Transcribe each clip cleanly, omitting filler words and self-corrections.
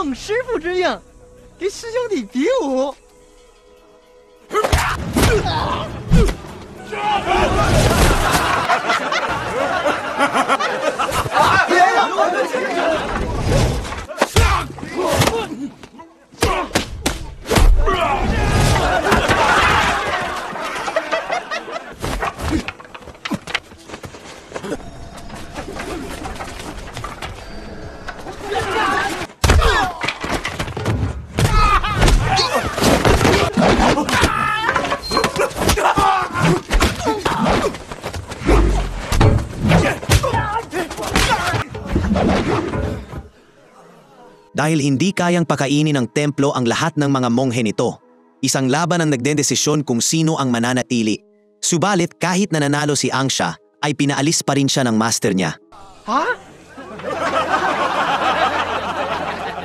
奉师傅之命，给师兄弟比武。Dahil hindi kayang pakainin ng templo ang lahat ng mga monghe nito, isang laban ang nagdedesisyon kung sino ang mananatili. Subalit kahit nananalo si Angsha, ay pinaalis pa rin siya ng master niya. Ha?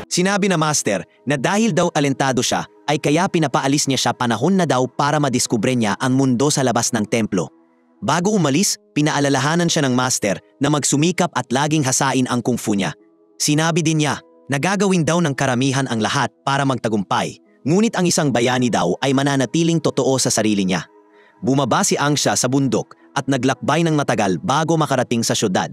Sinabi na master na dahil daw alentado siya, ay kaya pinapaalis niya siya panahon na daw para madiskubre niya ang mundo sa labas ng templo. Bago umalis, pinaalalahanan siya ng master na magsumikap at laging hasain ang kung fu niya. Sinabi din niya, nagagawin daw ng karamihan ang lahat para magtagumpay, ngunit ang isang bayani daw ay mananatiling totoo sa sarili niya. Bumaba si Angsha sa bundok at naglakbay ng matagal bago makarating sa syudad.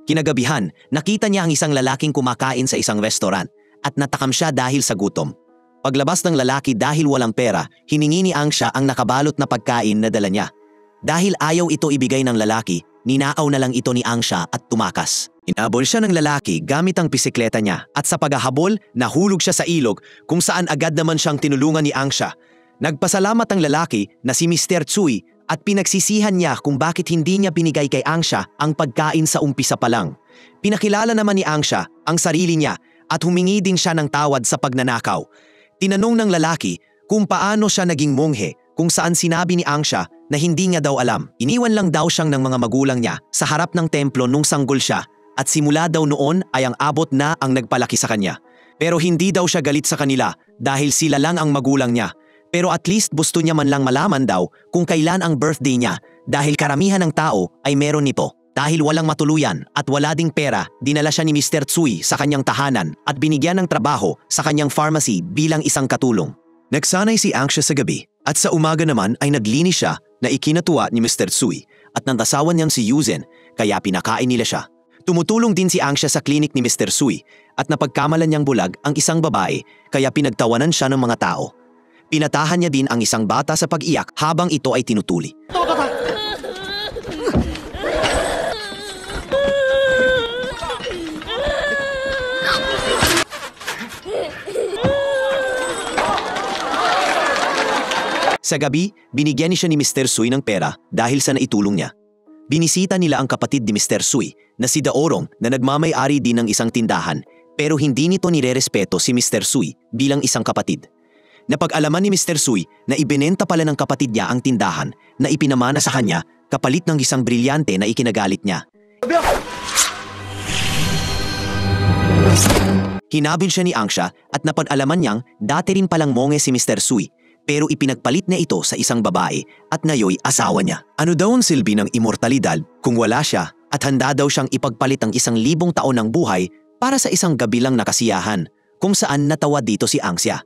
Kinagabihan, nakita niya ang isang lalaking kumakain sa isang restaurant at natakam siya dahil sa gutom. Paglabas ng lalaki dahil walang pera, hiningi ni Angsha ang nakabalot na pagkain na dala niya. Dahil ayaw ito ibigay ng lalaki, ninakaw na lang ito ni Angsha at tumakas. Inabol siya ng lalaki gamit ang bisikleta niya at sa paghahabol, nahulog siya sa ilog kung saan agad naman siyang tinulungan ni Angsha. Nagpasalamat ang lalaki na si Mr. Tsui at pinagsisihan niya kung bakit hindi niya binigay kay Angsha ang pagkain sa umpisa pa lang. Pinakilala naman ni Angsha ang sarili niya at humingi din siya ng tawad sa pagnanakaw. Tinanong ng lalaki kung paano siya naging monghe kung saan sinabi ni Angsha na hindi niya daw alam. Iniwan lang daw siyang ng mga magulang niya sa harap ng templo nung sanggol siya at simula daw noon ay ang abot na ang nagpalaki sa kanya. Pero hindi daw siya galit sa kanila dahil sila lang ang magulang niya. Pero at least gusto niya man lang malaman daw kung kailan ang birthday niya dahil karamihan ng tao ay meron nito. Dahil walang matuluyan at wala ding pera, dinala siya ni Mr. Tsui sa kanyang tahanan at binigyan ng trabaho sa kanyang pharmacy bilang isang katulong. Nagsanay si Angsha sa gabi at sa umaga naman ay naglinis siya na ikinatuwa ni Mr. Tsui at ng asawa niyang si Yuzen kaya pinakain nila siya. Tumutulong din si Angsha sa klinik ni Mr. Tsui at napagkamalan niyang bulag ang isang babae kaya pinagtawanan siya ng mga tao. Pinatahan niya din ang isang bata sa pag-iyak habang ito ay tinutuli. Sa gabi, binigyan niya ni Mr. Tsui ng pera dahil sa naitulong niya. Binisita nila ang kapatid ni Mr. Tsui na si Daorong na nagmamay-ari din ng isang tindahan pero hindi nito nirerespeto si Mr. Tsui bilang isang kapatid. Napag-alaman ni Mr. Tsui na ibinenta pala ng kapatid niya ang tindahan na ipinamana sa kanya kapalit ng isang brilyante na ikinagalit niya. Hinabil siya ni Angsha at napag-alaman niyang dati rin palang monghe si Mr. Tsui pero ipinagpalit niya ito sa isang babae at ngayoy asawa niya. Ano daw ang silbi ng immortalidad kung wala siya at handa daw siyang ipagpalit ang 1,000 taon ng buhay para sa isang gabi lang na kasiyahan kung saan natawa dito si Angsha.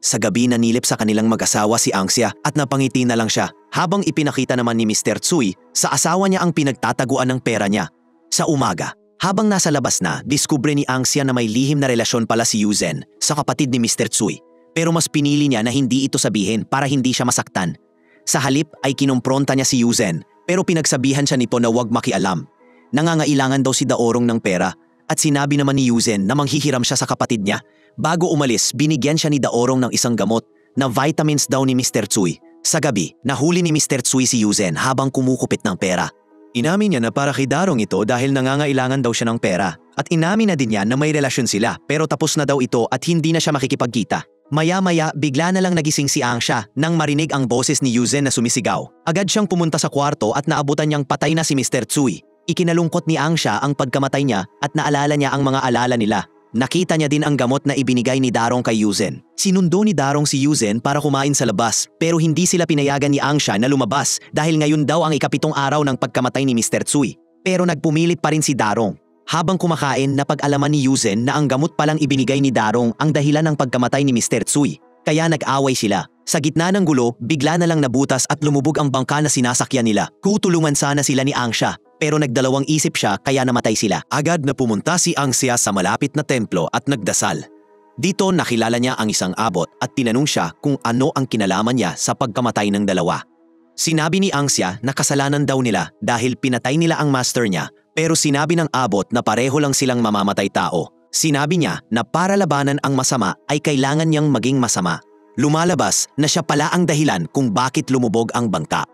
Sa gabi nanilip sa kanilang mag-asawa si Angsha at napangiti na lang siya habang ipinakita naman ni Mr. Tsui sa asawa niya ang pinagtataguan ng pera niya. Sa umaga, habang nasa labas na, diskubre ni Angsha na may lihim na relasyon pala si Yuzen sa kapatid ni Mr. Tsui. Pero mas pinili niya na hindi ito sabihin para hindi siya masaktan. Sa halip ay kinumpronta niya si Yuzen pero pinagsabihan siya nito na huwag makialam. Nangangailangan daw si Daorong ng pera at sinabi naman ni Yuzen na manghihiram siya sa kapatid niya. Bago umalis, binigyan siya ni Daorong ng isang gamot na vitamins daw ni Mr. Tsui. Sa gabi, nahuli ni Mr. Tsui si Yuzen habang kumukupit ng pera. Inamin niya na para kay Darong ito dahil nangangailangan daw siya ng pera at inamin na din niya na may relasyon sila pero tapos na daw ito at hindi na siya makikipagkita. Maya-maya bigla na lang nagising si Angsha nang marinig ang boses ni Yuzen na sumisigaw. Agad siyang pumunta sa kwarto at naabutan niyang patay na si Mr. Tsui. Ikinalungkot ni Angsha ang pagkamatay niya at naalala niya ang mga alala nila. Nakita niya din ang gamot na ibinigay ni Darong kay Yuzen. Sinundo ni Darong si Yuzen para kumain sa labas pero hindi sila pinayagan ni Angsha na lumabas dahil ngayon daw ang ika-7 araw ng pagkamatay ni Mr. Tsui. Pero nagpumilit pa rin si Darong. Habang kumakain, napag-alaman ni Yuzen na ang gamot palang ibinigay ni Darong ang dahilan ng pagkamatay ni Mr. Tsui. Kaya nag-away sila. Sa gitna ng gulo, bigla na lang nabutas at lumubog ang bangka na sinasakyan nila. Tutulungan sana sila ni Angsya, pero nagdalawang isip siya kaya namatay sila. Agad na pumunta si Angsya sa malapit na templo at nagdasal. Dito nakilala niya ang isang abot at tinanong siya kung ano ang kinalaman niya sa pagkamatay ng dalawa. Sinabi ni Angsya na kasalanan daw nila dahil pinatay nila ang master niya, pero sinabi ng abot na pareho lang silang mamamatay tao. Sinabi niya na para labanan ang masama ay kailangan niyang maging masama. Lumalabas na siya pala ang dahilan kung bakit lumubog ang bangka.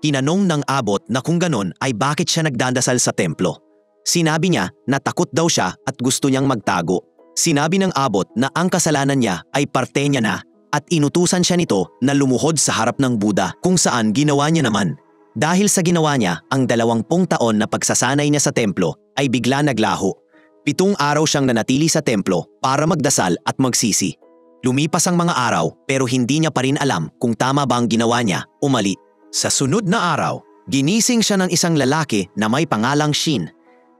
Tinanong ng abot na kung ganon ay bakit siya nagdadasal sa templo. Sinabi niya na takot daw siya at gusto niyang magtago. Sinabi ng abot na ang kasalanan niya ay parte niya na at inutusan siya nito na lumuhod sa harap ng Buddha kung saan ginawa niya naman. Dahil sa ginawa niya, ang 20 taon na pagsasanay niya sa templo ay bigla naglaho. 7 araw siyang nanatili sa templo para magdasal at magsisi. Lumipas ang mga araw pero hindi niya pa rin alam kung tama ba ang ginawa niya o mali. Sa sunod na araw, ginising siya ng isang lalaki na may pangalang Shin.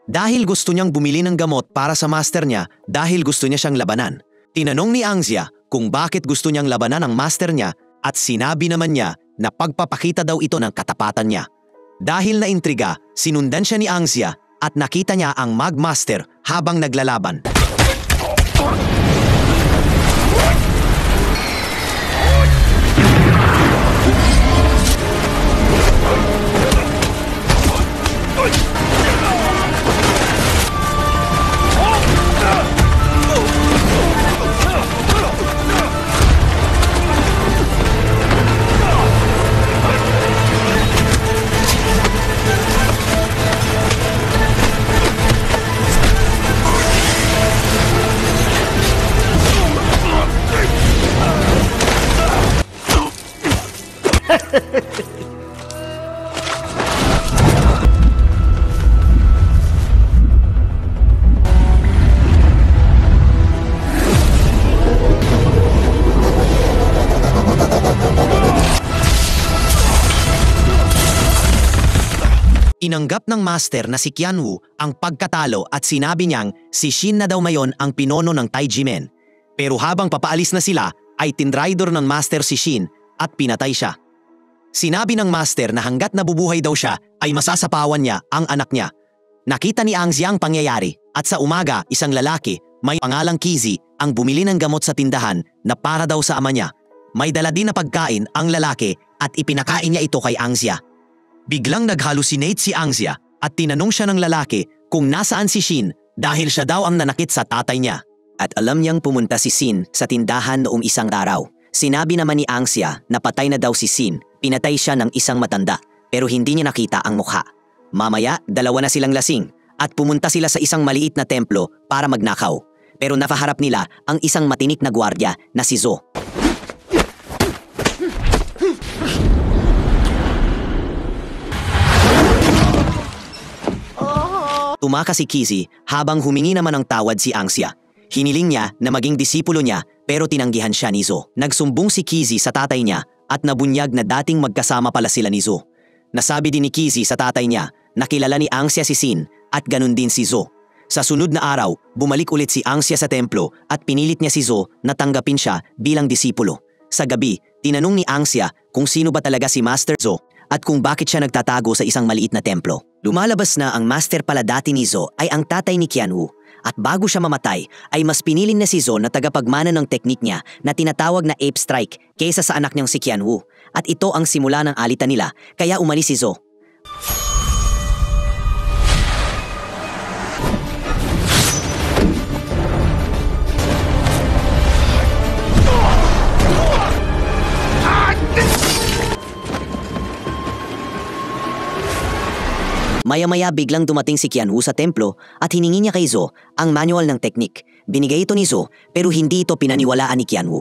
Dahil gusto niyang bumili ng gamot para sa master niya dahil gusto niya siyang labanan. Tinanong ni Angsya kung bakit gusto niyang labanan ang master niya at sinabi naman niya na pagpapakita daw ito ng katapatan niya. Dahil naintriga, sinundan siya ni Angsya at nakita niya ang Magmaster habang naglalaban. Inanggap ng master na si Qianwu ang pagkatalo at sinabi niyang si Shin na daw mayon ang pinono ng Taijimen. Pero habang papaalis na sila ay tinraidor ng master si Shin at pinatay siya. Sinabi ng master na hanggat nabubuhay daw siya ay masasapawan niya ang anak niya. Nakita ni Angsya ang pangyayari at sa umaga isang lalaki may pangalang Kizi ang bumili ng gamot sa tindahan na para daw sa ama niya. May dala din na pagkain ang lalaki at ipinakain niya ito kay Angsya. Biglang nag-hallucinate si Angsya at tinanong siya ng lalaki kung nasaan si Shin dahil siya daw ang nanakit sa tatay niya. At alam niyang pumunta si Shin sa tindahan noong isang araw. Sinabi naman ni Angsya na patay na daw si Shin. Pinatay siya ng isang matanda pero hindi niya nakita ang mukha. Mamaya, 2 na silang lasing at pumunta sila sa isang maliit na templo para magnakaw. Pero napaharap nila ang isang matinik na gwardiya na si Zo. Tumakas si Kizi habang humingi naman ng tawad si Angsya. Hiniling niya na maging disipulo niya pero tinanggihan siya ni Zo. Nagsumbong si Kizi sa tatay niya at nabunyag na dating magkasama pala sila ni Zo. Nasabi din ni Kizi sa tatay niya na kilala ni Angsya si Shin at ganun din si Zo. Sa sunod na araw, bumalik ulit si Angsya sa templo at pinilit niya si Zo na tanggapin siya bilang disipulo. Sa gabi, tinanong ni Angsya kung sino ba talaga si Master Zo at kung bakit siya nagtatago sa isang maliit na templo. Lumalabas na ang master pala dati ni Zo ay ang tatay ni Qianwu at bago siya mamatay ay mas pinilin na si Zo na tagapagmana ng teknik niya na tinatawag na Ape Strike kaysa sa anak niyang si Qianwu at ito ang simula ng alitan nila kaya umalis si Zo. Maya-maya biglang dumating si Qianwu sa templo at hiningi niya kay Zo ang manual ng teknik. Binigay ito ni Zo pero hindi ito pinaniwalaan ni Qianwu.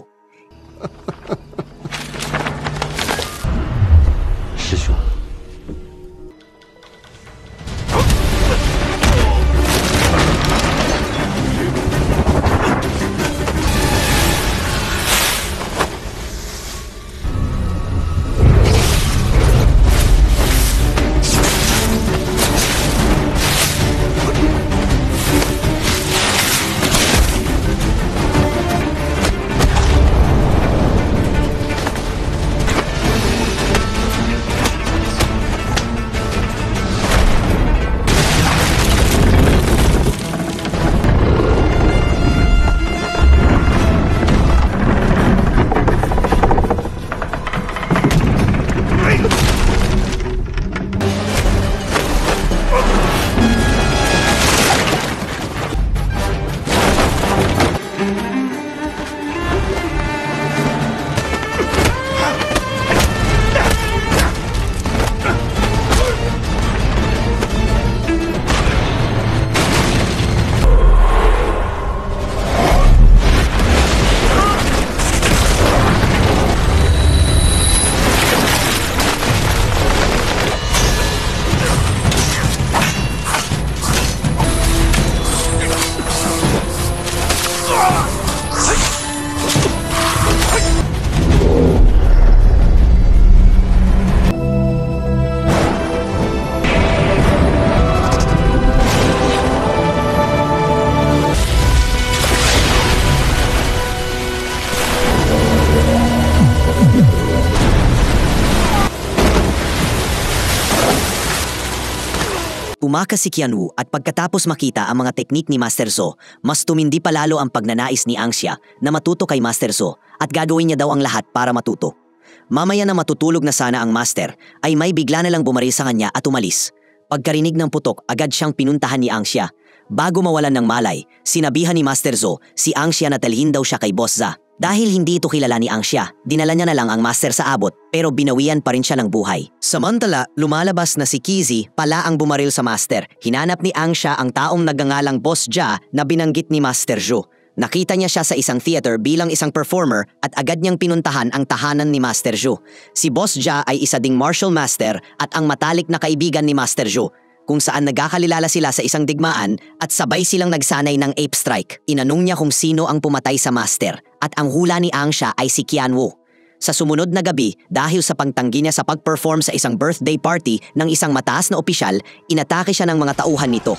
Umakas si Qianwu at pagkatapos makita ang mga teknik ni Master Zo, mas tumindi pa lalo ang pagnanais ni Angxia na matuto kay Master Zo at gagawin niya daw ang lahat para matuto. Mamaya na matutulog na sana ang Master, ay may bigla na lang bumaril sa kanya at umalis. Pagkarinig ng putok, agad siyang pinuntahan ni Angxia. Bago mawalan ng malay, sinabihan ni Master Zo si Angxia na talhin daw siya kay Boss Za. Dahil hindi ito kilala ni Angxia, dinala niya na lang ang Master sa abot pero binawian pa rin siya ng buhay. Samantala, lumalabas na si Kizzy pala ang bumaril sa Master. Hinanap ni Angxia ang taong nagngangalang Boss Ja na binanggit ni Master Zhu. Nakita niya siya sa isang theater bilang isang performer at agad niyang pinuntahan ang tahanan ni Master Zhu. Si Boss Ja ay isa ding martial master at ang matalik na kaibigan ni Master Zhu, kung saan nagkakalilala sila sa isang digmaan at sabay silang nagsanay ng ape strike. Inanong niya kung sino ang pumatay sa Master at ang hula ni Angxia ay si Qianwu. Sa sumunod na gabi, dahil sa pagtanggi niya sa pag-perform sa isang birthday party ng isang mataas na opisyal, inatake siya ng mga tauhan nito.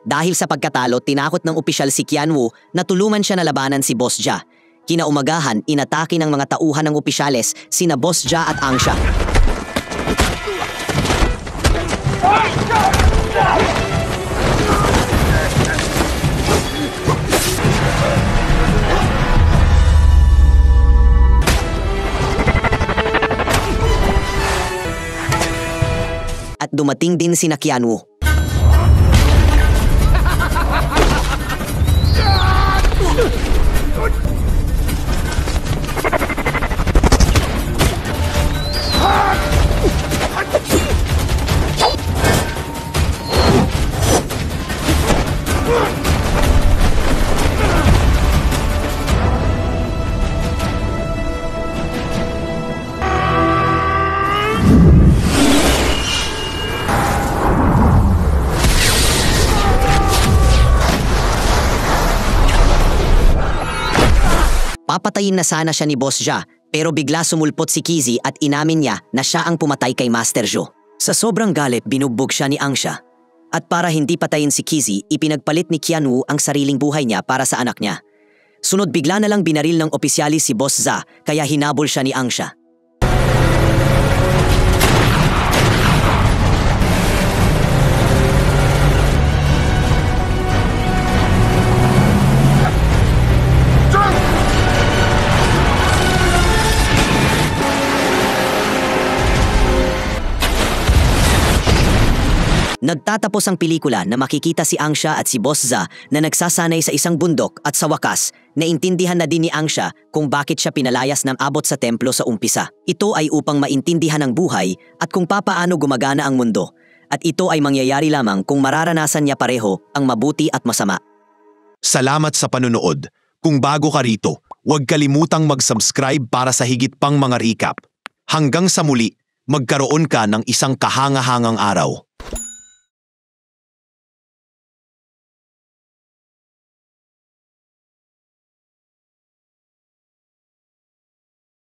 Dahil sa pagkatalo, tinakot ng opisyal si Qianwu na tulungan siya na labanan si Boss Ja. Kinaumagahan, inatake ng mga tauhan ng opisyales sina Boss Ja at Angxia. At dumating din sina Qianwu. Papatayin na sana siya ni Boss Ja, pero bigla sumulpot si Kizzy at inamin niya na siya ang pumatay kay Master Zhu. Sa sobrang galit, binugbog siya ni Angxia. At para hindi patayin si Kizzy, ipinagpalit ni Qianwu ang sariling buhay niya para sa anak niya. Sunod, bigla na lang binaril ng opisyalis si Boss Za, kaya hinabol siya ni Angxia. Nagtatapos ang pelikula na makikita si Angxia at si Boss Za na nagsasanay sa isang bundok at sa wakas, naintindihan na din ni Angxia kung bakit siya pinalayas ng abot sa templo sa umpisa. Ito ay upang maintindihan ang buhay at kung papaano gumagana ang mundo. At ito ay mangyayari lamang kung mararanasan niya pareho ang mabuti at masama. Salamat sa panunood. Kung bago ka rito, huwag kalimutang mag-subscribe para sa higit pang mga recap. Hanggang sa muli, magkaroon ka ng isang kahangahangang araw.